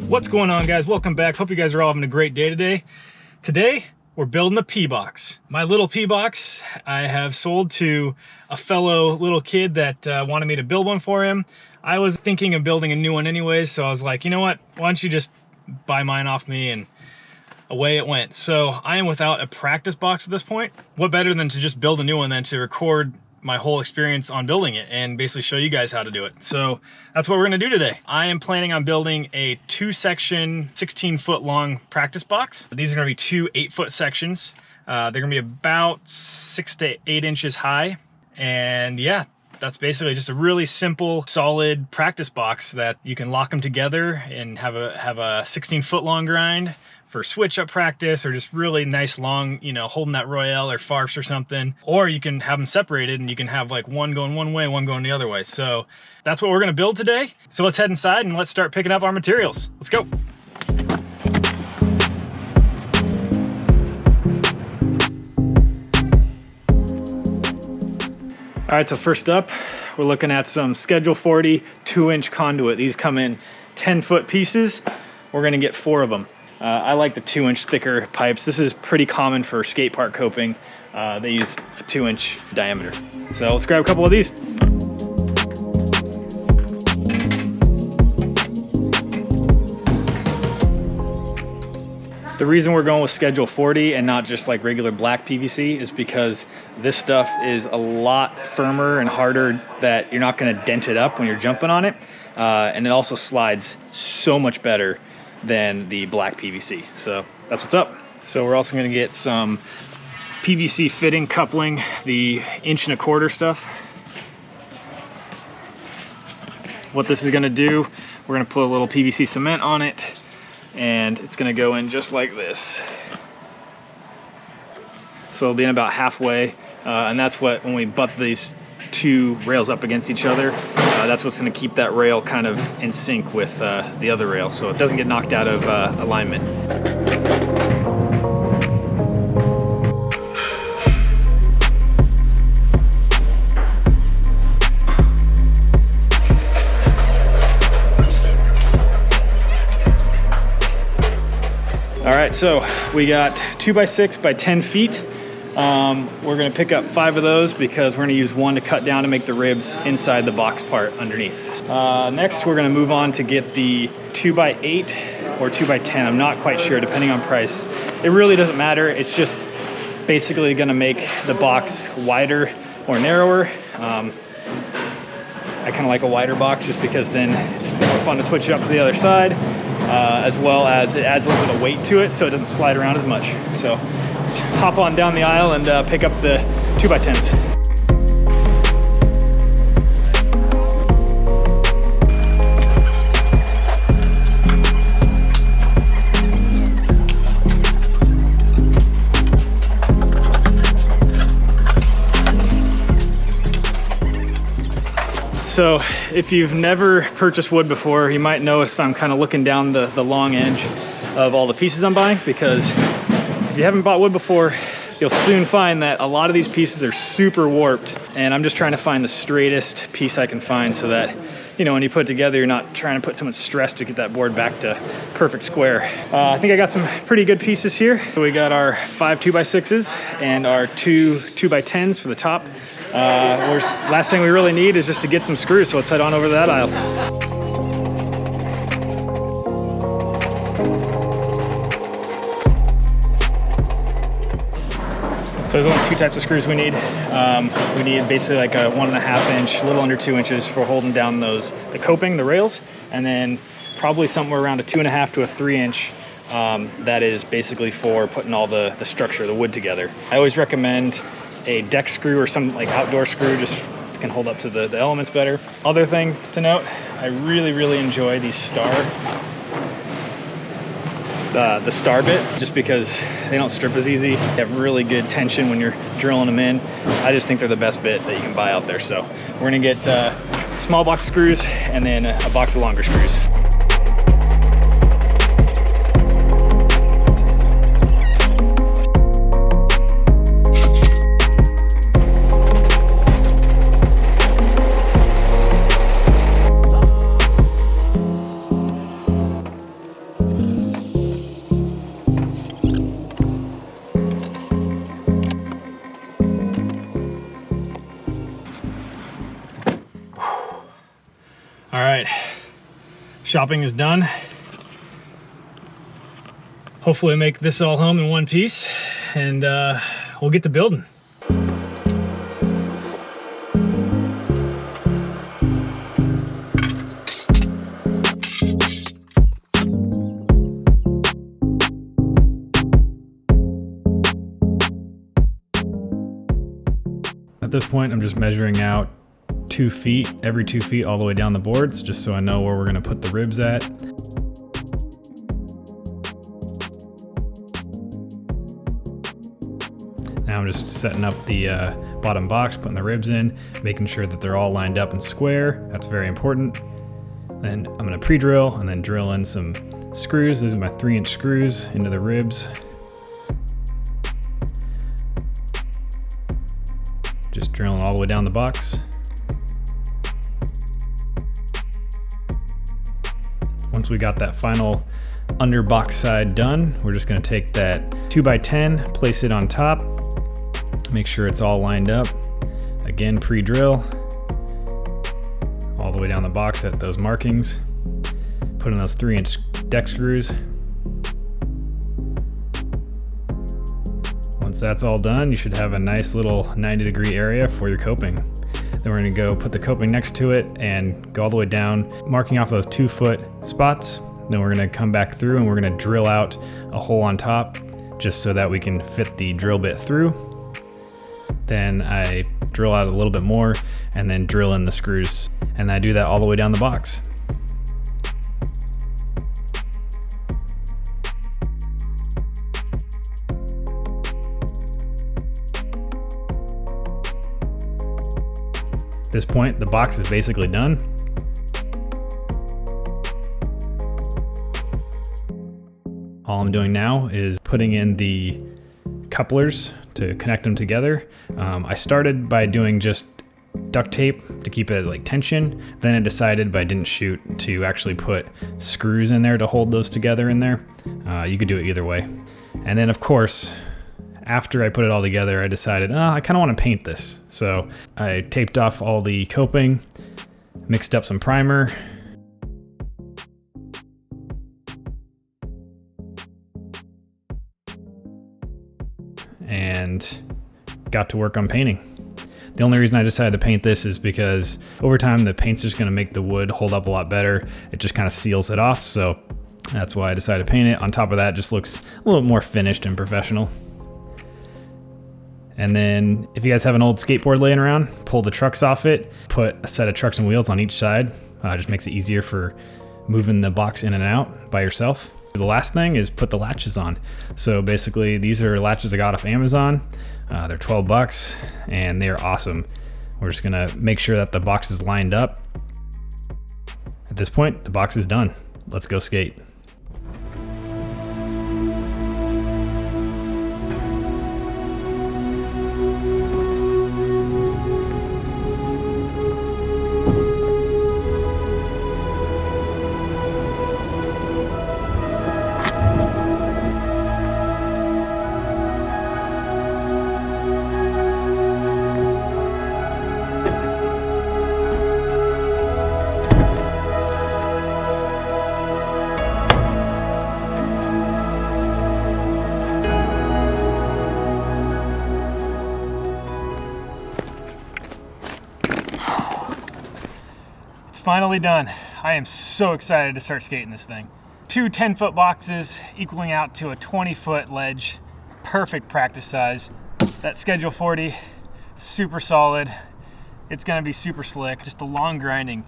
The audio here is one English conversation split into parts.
What's going on, guys? Welcome back. Hope you guys are all having a great day today. Today, we're building a P-box. My little P-box I have sold to a fellow little kid that wanted me to build one for him. I was thinking of building a new one anyways, so I was like, you know what? Why don't you just buy mine off me? And away it went. So I am without a practice box at this point. What better than to just build a new one than to record my whole experience on building it and basically show you guys how to do it. So that's what we're gonna do today. I am planning on building a 2-section, 16-foot long practice box. These are gonna be 2 8-foot sections. They're gonna be about 6 to 8 inches high. And yeah, that's basically just a really simple, solid practice box that you can lock them together and have a 16-foot long grind for switch up practice, or just really nice long, you know, holding that Royale or Farce or something. Or you can have them separated and you can have like one going one way, one going the other way. So that's what we're gonna build today. So let's head inside and let's start picking up our materials. Let's go. All right, so first up, we're looking at some Schedule 40 2-inch conduit. These come in 10-foot pieces. We're gonna get 4 of them. I like the 2-inch thicker pipes. This is pretty common for skate park coping. They use a 2-inch diameter. So let's grab a couple of these. The reason we're going with Schedule 40 and not just like regular black PVC is because this stuff is a lot firmer and harder, that you're not gonna dent it up when you're jumping on it. And it also slides so much better than the black PVC. So that's what's up. So we're also gonna get some PVC fitting coupling, the 1 1/4 stuff. What this is gonna do, we're gonna put a little PVC cement on it, and it's gonna go in just like this. So it'll be in about halfway, and that's what, when we butt these 2 rails up against each other, that's what's gonna keep that rail kind of in sync with the other rail, so it doesn't get knocked out of alignment. All right, so we got 2x6 by 10 feet. We're gonna pick up 5 of those because we're gonna use 1 to cut down to make the ribs inside the box part underneath. Next, we're gonna move on to get the 2x8 or 2x10. I'm not quite sure, depending on price. It really doesn't matter. It's just basically gonna make the box wider or narrower. I kind of like a wider box just because then it's more fun to switch it up to the other side, as well as it adds a little bit of weight to it so it doesn't slide around as much. So hop on down the aisle and pick up the 2x10s. So if you've never purchased wood before, you might notice I'm kind of looking down the long edge of all the pieces I'm buying, because if you haven't bought wood before, you'll soon find that a lot of these pieces are super warped, and I'm just trying to find the straightest piece I can find so that, you know, when you put it together, you're not trying to put so much stress to get that board back to perfect square. I think I got some pretty good pieces here. So we got our 5 2x6s and our 2 2x10s for the top. Last thing we really need is just to get some screws, so let's head on over to that aisle. So there's only 2 types of screws we need. We need basically like a 1.5 inch, a little under 2 inches for holding down the coping, the rails, and then probably somewhere around a 2.5 to a 3 inch. That is basically for putting all the structure, the wood together. I always recommend a deck screw or some like outdoor screw, just can hold up to the elements better. Other thing to note, I really enjoy these the star bit, just because they don't strip as easy. They have really good tension when you're drilling them in. I just think they're the best bit that you can buy out there. So we're gonna get small box screws and then a box of longer screws. right, shopping is done. Hopefully make this all home in one piece, and we'll get to building. At this point, I'm just measuring out 2 feet, every 2 feet all the way down the boards, just so I know where we're gonna put the ribs at. Now I'm just setting up the bottom box, putting the ribs in, making sure that they're all lined up and square. That's very important. Then I'm gonna pre-drill and then drill in some screws. These are my 3-inch screws into the ribs. Just drilling all the way down the box. Once we got that final under box side done, we're just gonna take that 2x10, place it on top, make sure it's all lined up. Again, pre-drill all the way down the box at those markings. Put in those 3-inch deck screws. Once that's all done, you should have a nice little 90-degree area for your coping. Then we're gonna go put the coping next to it and go all the way down, marking off those 2-foot spots. Then we're gonna come back through and we're gonna drill out a hole on top just so that we can fit the drill bit through. Then I drill out a little bit more and then drill in the screws. And I do that all the way down the box. At this point, the box is basically done. All I'm doing now is putting in the couplers to connect them together. I started by doing just duct tape to keep it at like tension. Then I decided, but I didn't shoot, to actually put screws in there to hold those together in there. You could do it either way. And then of course, after I put it all together, I decided, I kind of want to paint this. So I taped off all the coping, mixed up some primer, and got to work on painting. The only reason I decided to paint this is because over time the paint's just going to make the wood hold up a lot better. It just kind of seals it off, so that's why I decided to paint it. On top of that, it just looks a little more finished and professional. And then if you guys have an old skateboard laying around, pull the trucks off it, put a set of trucks and wheels on each side. Just makes it easier for moving the box in and out by yourself. The last thing is put the latches on. So basically these are latches I got off Amazon. They're 12 bucks and they're awesome. We're just gonna make sure that the box is lined up. At this point, the box is done. Let's go skate. Finally done. I am so excited to start skating this thing. 2 10-foot boxes equaling out to a 20-foot ledge. Perfect practice size. That Schedule 40, super solid. It's gonna be super slick. Just the long grinding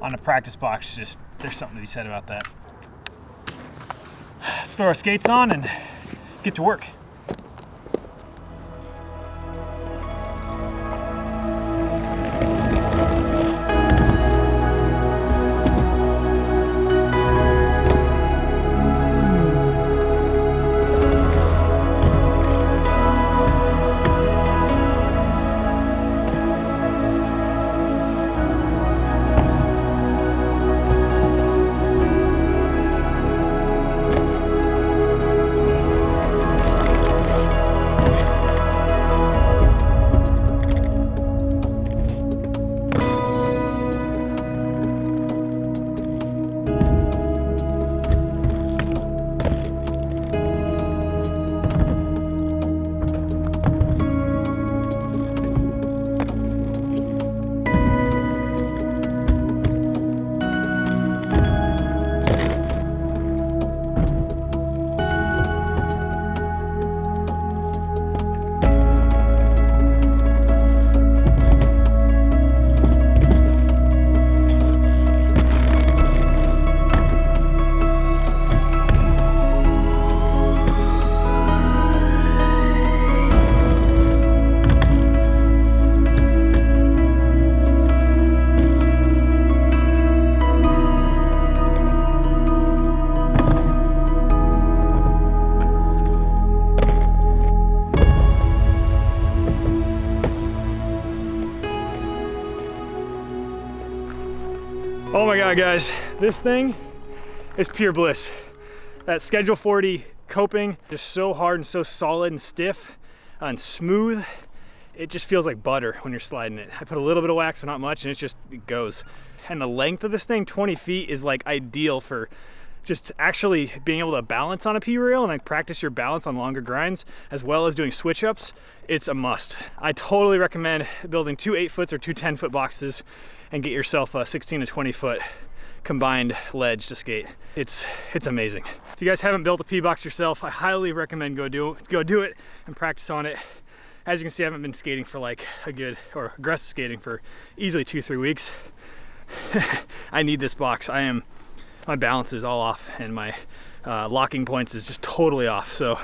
on a practice box, just there's something to be said about that. Let's throw our skates on and get to work. Oh my God, guys, this thing is pure bliss. That Schedule 40 coping, just so hard and so solid and stiff and smooth. It just feels like butter when you're sliding it. I put a little bit of wax, but not much, and it goes. And the length of this thing, 20 feet, is like ideal for just actually being able to balance on a P-rail and like practice your balance on longer grinds, as well as doing switch ups. It's a must. I totally recommend building 2 8-foots or 2 10-foot boxes and get yourself a 16 to 20 foot combined ledge to skate. It's amazing. If you guys haven't built a P-box yourself, I highly recommend go do it and practice on it. As you can see, I haven't been skating for like or aggressive skating for easily 2-3 weeks. I need this box. My balance is all off, and my locking points is just totally off. So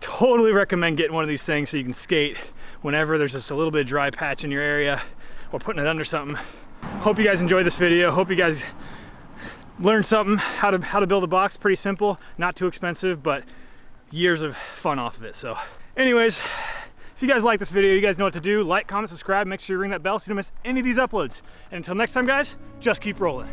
totally recommend getting one of these things so you can skate whenever there's just a little bit of dry patch in your area, or putting it under something. Hope you guys enjoyed this video. Hope you guys learned something, how to build a box. Pretty simple, not too expensive, but years of fun off of it. So anyways, if you guys like this video, you guys know what to do. Like, comment, subscribe, make sure you ring that bell so you don't miss any of these uploads. And until next time, guys, just keep rolling.